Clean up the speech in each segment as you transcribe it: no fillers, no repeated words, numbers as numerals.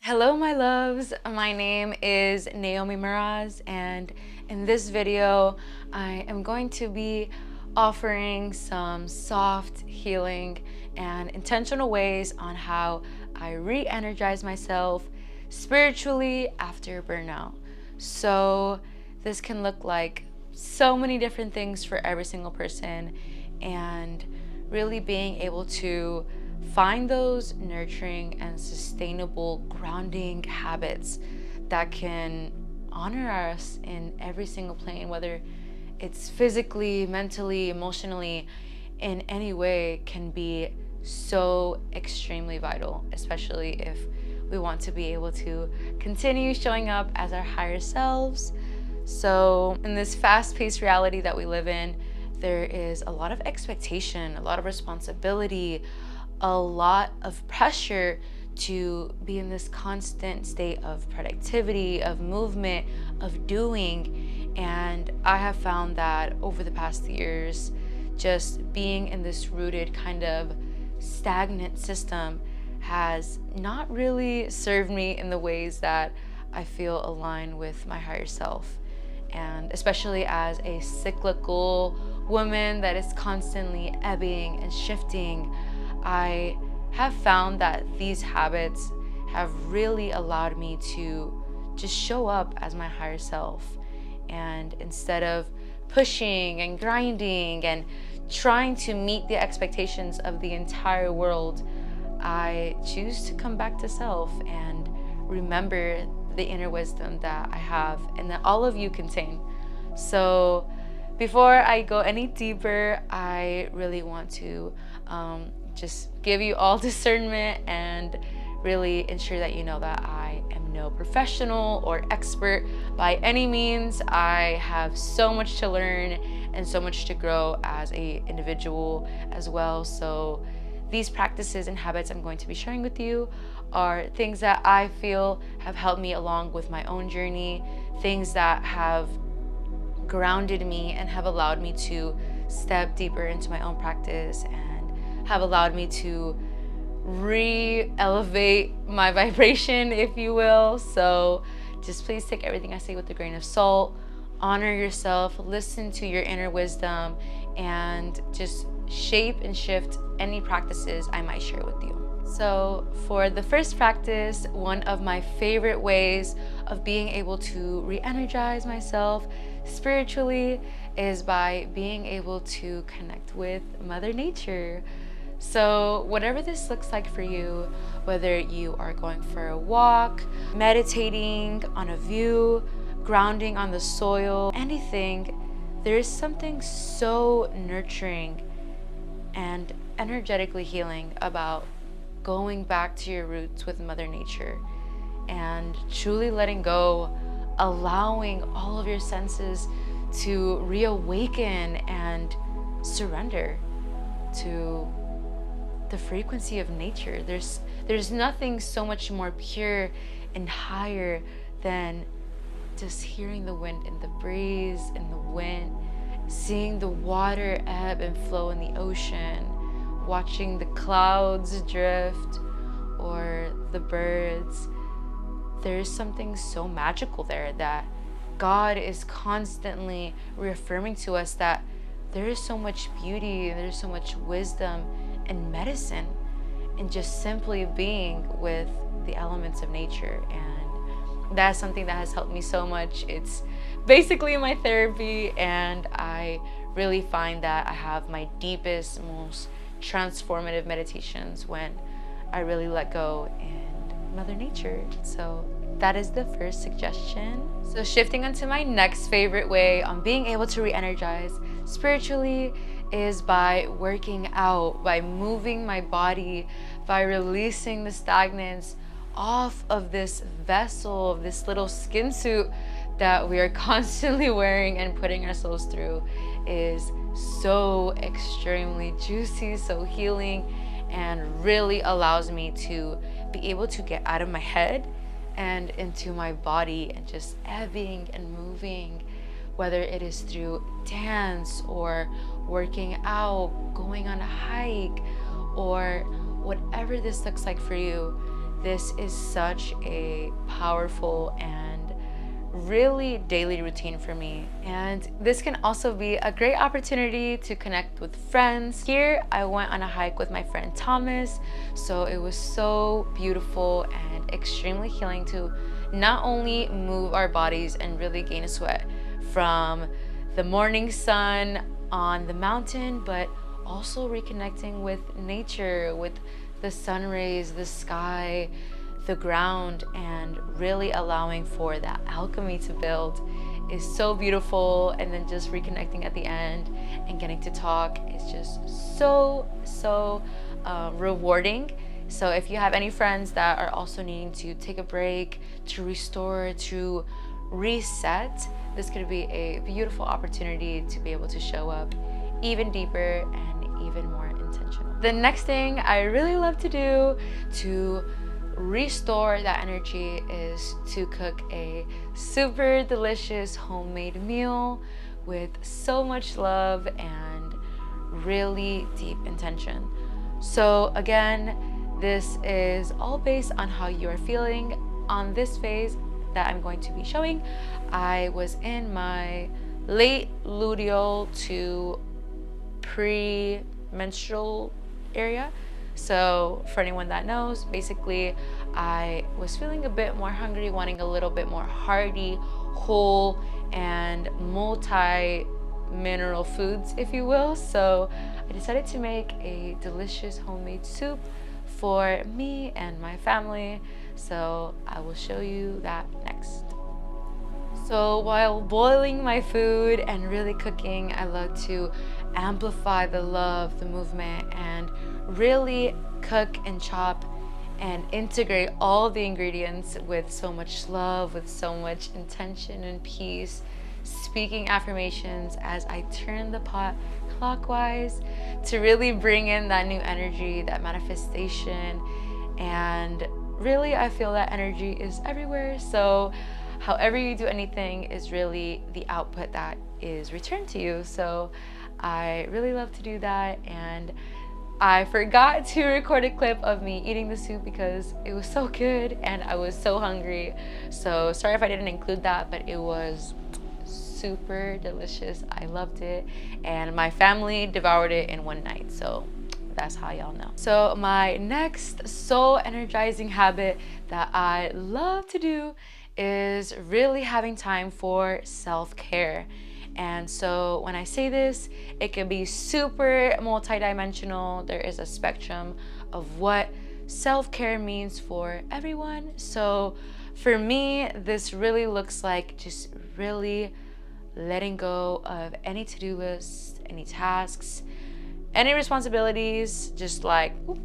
Hello, my loves. My name is Naomi Meraz, and in this video, I am going to be offering some soft healing and intentional ways on how I re-energize myself spiritually after burnout. So this can look like so many different things for every single person, and really being able to find those nurturing and sustainable grounding habits that can honor us in every single plane, whether it's physically, mentally, emotionally, in any way, can be so extremely vital, especially if we want to be able to continue showing up as our higher selves. So in this fast-paced reality that we live in, there is a lot of expectation, a lot of responsibility, a lot of pressure to be in this constant state of productivity, of movement, of doing. And I have found that over the past years, just being in this rooted kind of stagnant system has not really served me in the ways that I feel align with my higher self. And especially as a cyclical woman that is constantly ebbing and shifting, I have found that these habits have really allowed me to just show up as my higher self. And instead of pushing and grinding and trying to meet the expectations of the entire world, I choose to come back to self and remember the inner wisdom that I have and that all of you contain. So before I go any deeper, I really want to just give you all discernment and really ensure that you know that I am no professional or expert by any means. I have so much to learn and so much to grow as an individual as well. So these practices and habits I'm going to be sharing with you are things that I feel have helped me along with my own journey, things that have grounded me and have allowed me to step deeper into my own practice and have allowed me to re-elevate my vibration, if you will. So just please take everything I say with a grain of salt, honor yourself, listen to your inner wisdom, and just shape and shift any practices I might share with you. So for the first practice, one of my favorite ways of being able to re-energize myself spiritually is by being able to connect with Mother Nature. So whatever this looks like for you, whether you are going for a walk, meditating on a view, grounding on the soil, anything, there is something so nurturing and energetically healing about going back to your roots with Mother Nature and truly letting go, allowing all of your senses to reawaken and surrender to the frequency of nature. There's nothing so much more pure and higher than just hearing the wind in the breeze, in the wind, seeing the water ebb and flow in the ocean, watching the clouds drift or the birds. There's something so magical there that God is constantly reaffirming to us that there is so much beauty, there's so much wisdom and medicine in just simply being with the elements of nature. And that's something that has helped me so much. It's basically my therapy, and I really find that I have my deepest, most transformative meditations when I really let go in Mother Nature. So that is the first suggestion. So shifting onto my next favorite way on being able to re-energize spiritually is by working out, by moving my body, by releasing the stagnance off of this vessel, this little skin suit that we are constantly wearing and putting ourselves through. Is so extremely juicy, so healing, and really allows me to be able to get out of my head and into my body and just ebbing and moving, whether it is through dance or working out, going on a hike, or whatever this looks like for you. this is such a powerful and really daily routine for me. And this can also be a great opportunity to connect with friends. Here I went on a hike with my friend Thomas, so it was so beautiful and extremely healing to not only move our bodies and really gain a sweat from the morning sun on the mountain, but also reconnecting with nature, with the sun rays, the sky, the ground, and really allowing for that alchemy to build is so beautiful. And then just reconnecting at the end and getting to talk is just so rewarding. So if you have any friends that are also needing to take a break, to restore, to reset, this could be a beautiful opportunity to be able to show up even deeper and even more intentional. The next thing I really love to do to restore that energy is to cook a super delicious homemade meal with so much love and really deep intention. So again, this is all based on how you are feeling on this phase that I'm going to be showing. I was in my late luteal to pre-menstrual area. So for anyone that knows, basically I was feeling a bit more hungry, wanting a little bit more hearty, whole, and multi-mineral foods, if you will. So I decided to make a delicious homemade soup for me and my family. So I will show you that next. So while boiling my food and really cooking, I love to amplify the love, the movement, and really cook and chop and integrate all the ingredients with so much love, with so much intention and peace, speaking affirmations as I turn the pot clockwise to really bring in that new energy, that manifestation. And really, I feel that energy is everywhere. So however you do anything is really the output that is returned to you. So I really love to do that. And I forgot to record a clip of me eating the soup because it was so good and I was so hungry. So sorry if I didn't include that, but it was super delicious. I loved it. And my family devoured it in one night. So that's how y'all know. So my next soul energizing habit that I love to do is really having time for self-care. And so when I say this, it can be super multidimensional. There is a spectrum of what self-care means for everyone. So for me, this really looks like just really letting go of any to-do lists, any tasks, any responsibilities, just like, whoop,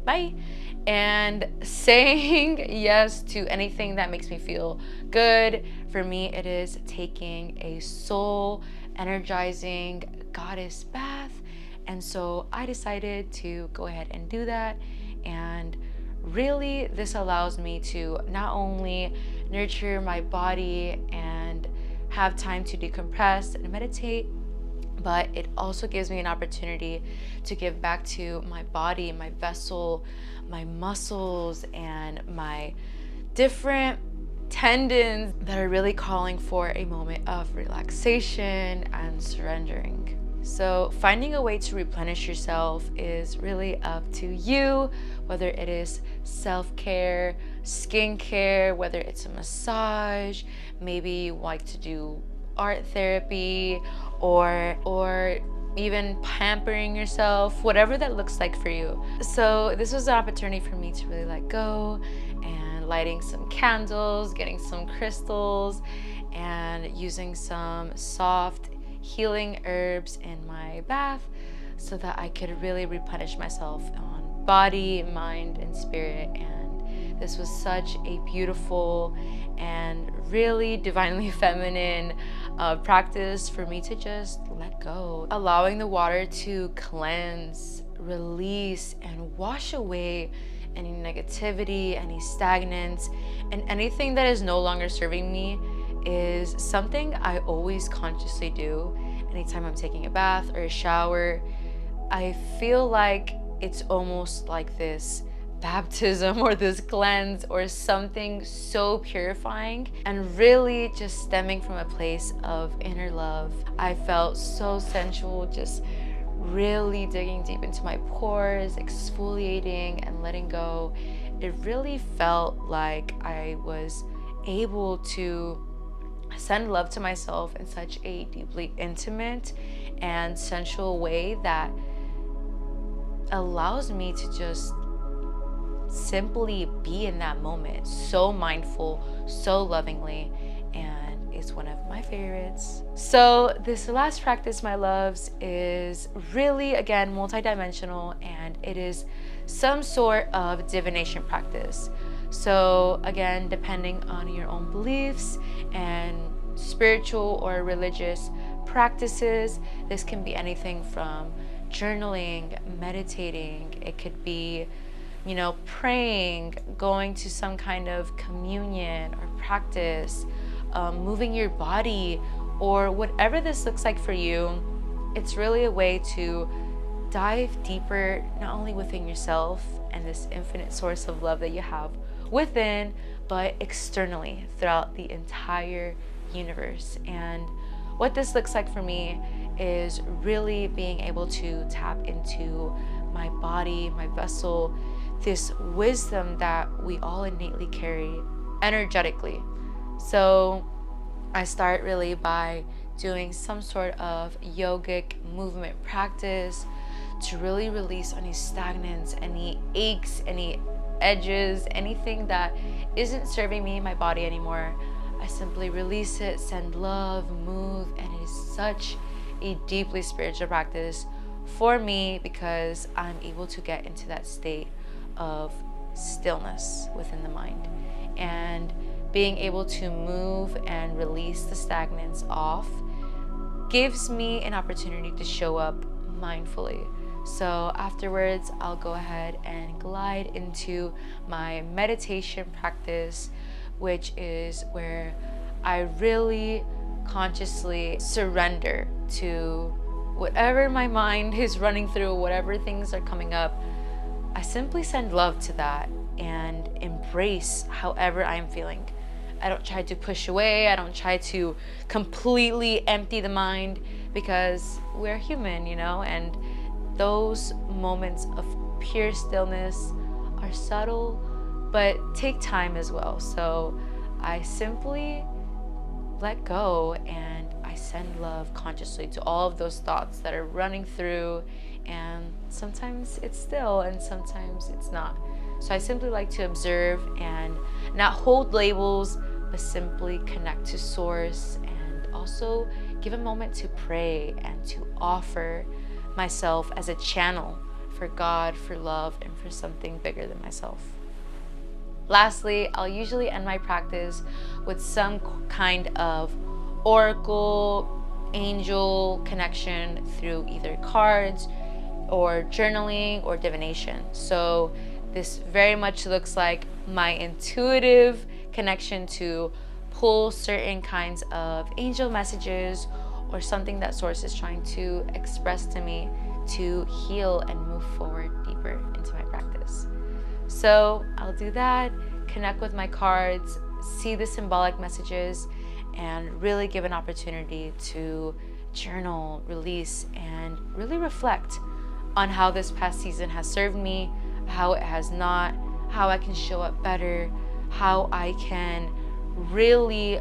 bye. And saying yes to anything that makes me feel good. For me, it is taking a soul energizing goddess bath. And so I decided to go ahead and do that. And really, this allows me to not only nurture my body and have time to decompress and meditate, but it also gives me an opportunity to give back to my body, my vessel, my muscles, and my different tendons that are really calling for a moment of relaxation and surrendering. So finding a way to replenish yourself is really up to you, whether it is self-care, skincare, whether it's a massage, maybe you like to do art therapy, or even pampering yourself, whatever that looks like for you. So this was an opportunity for me to really let go, and lighting some candles, getting some crystals, and using some soft healing herbs in my bath so that I could really replenish myself on body, mind, and spirit. And this was such a beautiful and really divinely feminine practice for me to just let go, allowing the water to cleanse, release, and wash away any negativity, any stagnance, and anything that is no longer serving me is something I always consciously do. Anytime I'm taking a bath or a shower, I feel like it's almost like this baptism or this cleanse or something so purifying, and really just stemming from a place of inner love. I felt so sensual, just really digging deep into my pores, exfoliating and letting go. It really felt like I was able to send love to myself in such a deeply intimate and sensual way that allows me to just simply be in that moment, so mindful, so lovingly, and it's one of my favorites. So this last practice, my loves, is really, again, multidimensional, and it is some sort of divination practice. So again, depending on your own beliefs and spiritual or religious practices, this can be anything from journaling, meditating, it could be, you know, praying, going to some kind of communion or practice, moving your body, or whatever this looks like for you. It's really a way to dive deeper, not only within yourself and this infinite source of love that you have within, but externally throughout the entire universe. And what this looks like for me is really being able to tap into my body, my vessel, this wisdom that we all innately carry energetically. So I start really by doing some sort of yogic movement practice to really release any stagnance, any aches, any edges, anything that isn't serving me, my body anymore. I simply release it, send love, move, and it is such a deeply spiritual practice for me because I'm able to get into that state of stillness within the mind, and being able to move and release the stagnance off gives me an opportunity to show up mindfully. So afterwards, I'll go ahead and glide into my meditation practice, which is where I really consciously surrender to whatever my mind is running through, whatever things are coming up. I simply send love to that and embrace however I'm feeling. I don't try to push away. I don't try to completely empty the mind, because we're human, you know, and those moments of pure stillness are subtle, but take time as well. So I simply let go and I send love consciously to all of those thoughts that are running through, and sometimes it's still and sometimes it's not. So I simply like to observe and not hold labels, but simply connect to source, and also give a moment to pray and to offer myself as a channel for God, for love, and for something bigger than myself. Lastly, I'll usually end my practice with some kind of oracle, angel connection through either cards or journaling or divination. So this very much looks like my intuitive connection to pull certain kinds of angel messages or something that source is trying to express to me to heal and move forward deeper into my practice. So I'll do that, connect with my cards, see the symbolic messages, and really give an opportunity to journal, release, and really reflect on how this past season has served me, how it has not, how I can show up better, how I can really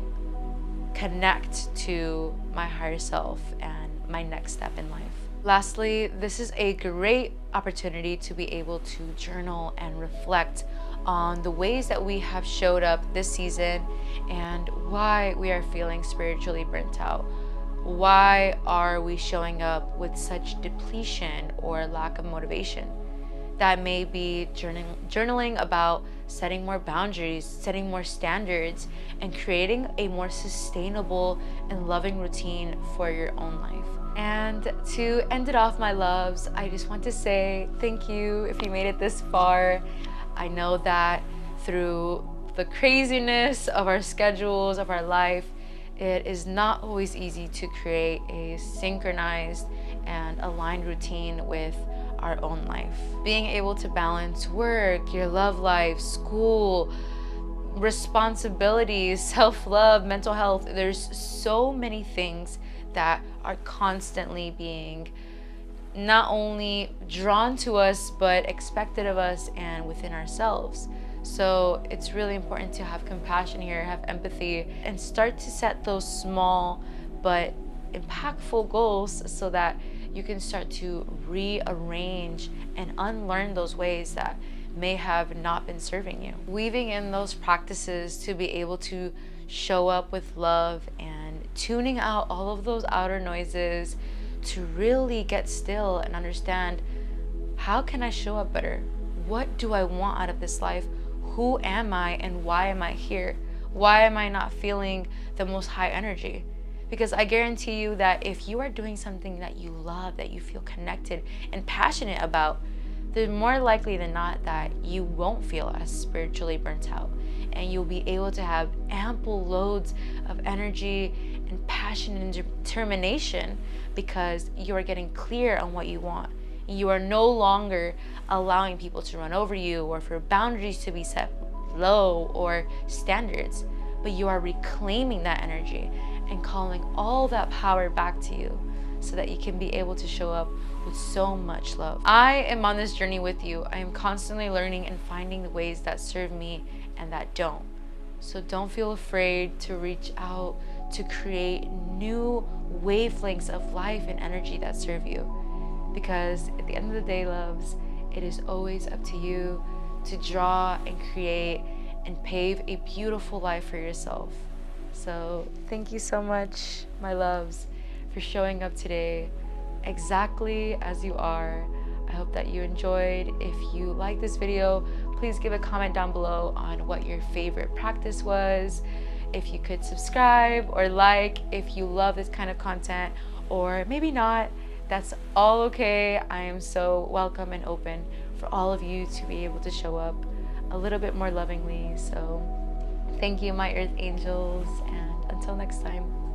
connect to my higher self and my next step in life. Lastly, this is a great opportunity to be able to journal and reflect on the ways that we have showed up this season and why we are feeling spiritually burnt out. Why are we showing up with such depletion or lack of motivation? That may be journaling about setting more boundaries, setting more standards, and creating a more sustainable and loving routine for your own life. And to end it off, my loves, I just want to say thank you if you made it this far. I know that through the craziness of our schedules, of our life, it is not always easy to create a synchronized and aligned routine with our own life. Being able to balance work, your love life, school, responsibilities, self-love, mental health. There's so many things that are constantly being not only drawn to us, but expected of us and within ourselves. So it's really important to have compassion here, have empathy, and start to set those small but impactful goals so that you can start to rearrange and unlearn those ways that may have not been serving you. Weaving in those practices to be able to show up with love and tuning out all of those outer noises to really get still and understand, how can I show up better? What do I want out of this life? Who am I and why am I here? Why am I not feeling the most high energy? Because I guarantee you that if you are doing something that you love, that you feel connected and passionate about, then more likely than not that you won't feel as spiritually burnt out, and you'll be able to have ample loads of energy and passion and determination because you are getting clear on what you want. You are no longer allowing people to run over you or for boundaries to be set low or standards, but you are reclaiming that energy and calling all that power back to you so that you can be able to show up with so much love. I am on this journey with you. I am constantly learning and finding the ways that serve me and that don't. So don't feel afraid to reach out to create new wavelengths of life and energy that serve you. Because at the end of the day, loves, it is always up to you to draw and create and pave a beautiful life for yourself. So thank you so much, my loves, for showing up today exactly as you are. I hope that you enjoyed. If you like this video, please give a comment down below on what your favorite practice was. If you could subscribe or like if you love this kind of content, or maybe not, that's all okay. I am so welcome and open for all of you to be able to show up a little bit more lovingly. So thank you, my earth angels, and until next time.